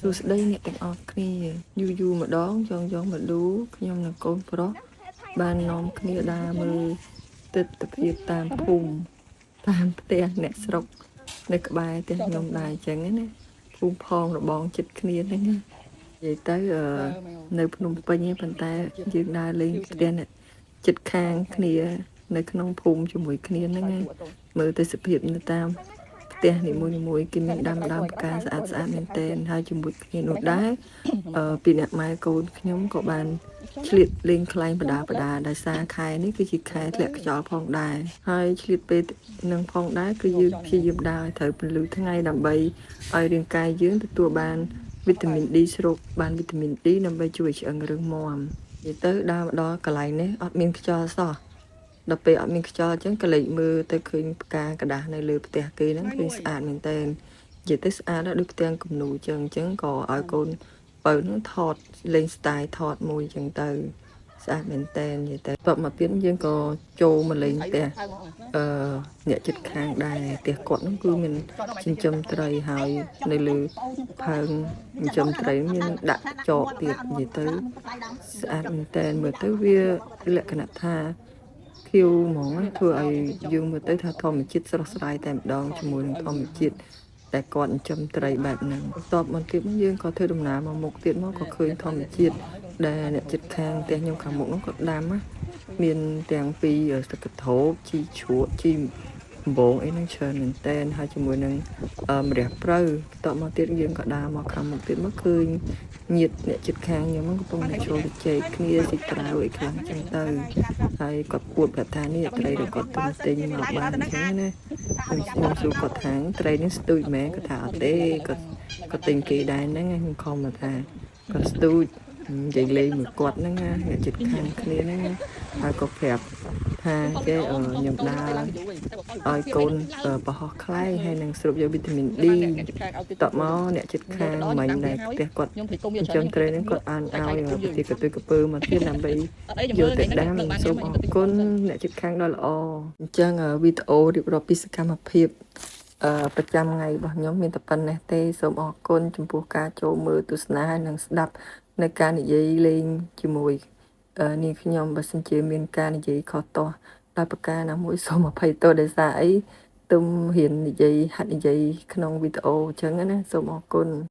សួស្តីអ្នកទាំងអស់គ្នាយូរម្ដងចង់មកឌូខ្ញុំនិងកូនប្រុសបាននាំគ្នាដើរមើលទិដ្ឋភាពតាមភូមិតាមផ្ទះអ្នកស្រុកនៅក្បែរផ្ទះខ្ញុំដែរអញ្ចឹងណាភូមិផងរបងចិត្តគ្នាហ្នឹងនិយាយទៅនៅភ្នំពេញប៉ុន្តែយើងដើរលេងផ្ទះអ្នកចិត្តខាងគ្នានៅក្នុងភូមិជាមួយគ្នាហ្នឹងមើលទៅសភាពនៅតាមផ្ទះនីមួយៗគេមានដើមផ្កាស្អាតមែនទែនហើយជាមួយគ្នានោះដែរពីអ្នកម៉ែកូនខ្ញុំក៏បានឆ្លៀតលេងខ្លែងបដាដោយសារខែនេះគឺជាខែធ្លាក់ខ្យល់ផងដែរហើយឆ្លៀតពេលនឹងផងដែរគឺយើងព្យាយាមដើរត្រូវពន្លឺថ្ងៃដើម្បីឲ្យរាងកាយយើងទទួលបានវីតាមីន D ស្រូបបានវីតាមីន D ដើម្បីជួយឆ្អឹងរឹងមាំនិយាយទៅដើរមកដល់កន្លែងនេះអត់មានខ្យល់សោះដល់ពេលអត់មានខ្យល់អញ្ចឹងក៏លេចមើលទៅឃើញផ្កាកដាស់នៅលើផ្ទះគេហ្នឹងឃើញស្អាតមែនតើនិយាយទៅស្អាតដល់ដូចផ្ទាំងគំនូអញ្ចឹងក៏ឲ្យកូនបើនឹងថតលេង style ថតមួយអញ្ចឹងទៅស្អាតមែនតើនិយាយទៅតបមកទៀតយើងក៏ចូលមកលេងផ្ទះអ្នកចិត្តខាងដែរផ្ទះគាត់ហ្នឹងគឺមានចិញ្ចឹមត្រីហើយនៅលើផើងចិញ្ចឹមត្រីមានដាក់ចកទៀតនិយាយទៅស្អាតមែនតើមើលទៅវាលក្ខណៈថាខៀវហ្មងធ្វើឲ្យយើងមើលទៅថាធម្មជាតិស្រស់ស្រាយតែម្ដងជាមួយនឹងធម្មជាតិតែគាត់ចិញ្ចឹមត្រីបែបហ្នឹងបន្ទាប់មកទៀតយើងក៏ធ្វើដំណើរមកមុខទៀតមកក៏ឃើញធម្មជាតិដែលអ្នកចិត្តខាងផ្ទះខ្ញុំខាងមុខនោះក៏ដាំមានទាំងពីសក្តិធោបជីជ្រក់ជីដំបងអីហ្នឹងច្រើនមែនតើហើយជាមួយនឹងម្រះព្រៅបន្ទាប់មកទៀតយើងក៏ដើរមកខាងមុខទៀតមកឃើញញាតិអ្នកចិត្តខាងខ្ញុំហ្នឹងកំពុងតែចូលទៅជែកគ្នាស៊ីត្រាវអីខ្លាំងចឹងទៅហើយគាត់ពួតប្រាប់ថានេះត្រីដែលគាត់ទិញមកបានអញ្ចឹងណាខ្ញុំសួរគាត់ថាត្រីនេះស្ទូចមែនគាត់ថាអត់ទេគាត់ទិញគេដែរហ្នឹងខ្ញុំខំថាគាត់ស្ទូចនិយាយលេងមួយគាត់ហ្នឹងអ្នកចិត្តខាងគ្នាហ្នឹងហើយក៏ប្រាប់ថាគេខ្ញុំដើរឲ្យកូនប្រហោះខ្លែងហើយនឹងស្រូបយកវីតាមីន D តបមកអ្នកចិត្តខាងមិញដែរផ្ទះគាត់ចិញ្ចឹមត្រីហ្នឹងគាត់អានឲ្យប្រតិកទៅកពើមកទៀតដើម្បីយកទៅដាំសូមអរគុណអ្នកចិត្តខាងដ៏ល្អអញ្ចឹងវីដេអូរៀបរាប់ពីសកម្មភាពប្រចាំថ្ងៃរបស់ខ្ញុំមានតែប៉ុណ្ណេះទេសូមអរគុណចំពោះការចូលមើលទស្សនានិងស្ដាប់នៅការនិយាយលេងជាមួយនាងខ្ញុំបើសិនជាមានការនិយាយខុសទាស់ដោយប្រការណាមួយសូមអភ័យទោសដោយសារអីទុំហ៊ាននិយាយហាត់និយាយក្នុងវីដេអូអញ្ចឹងណាសូមអរគុណ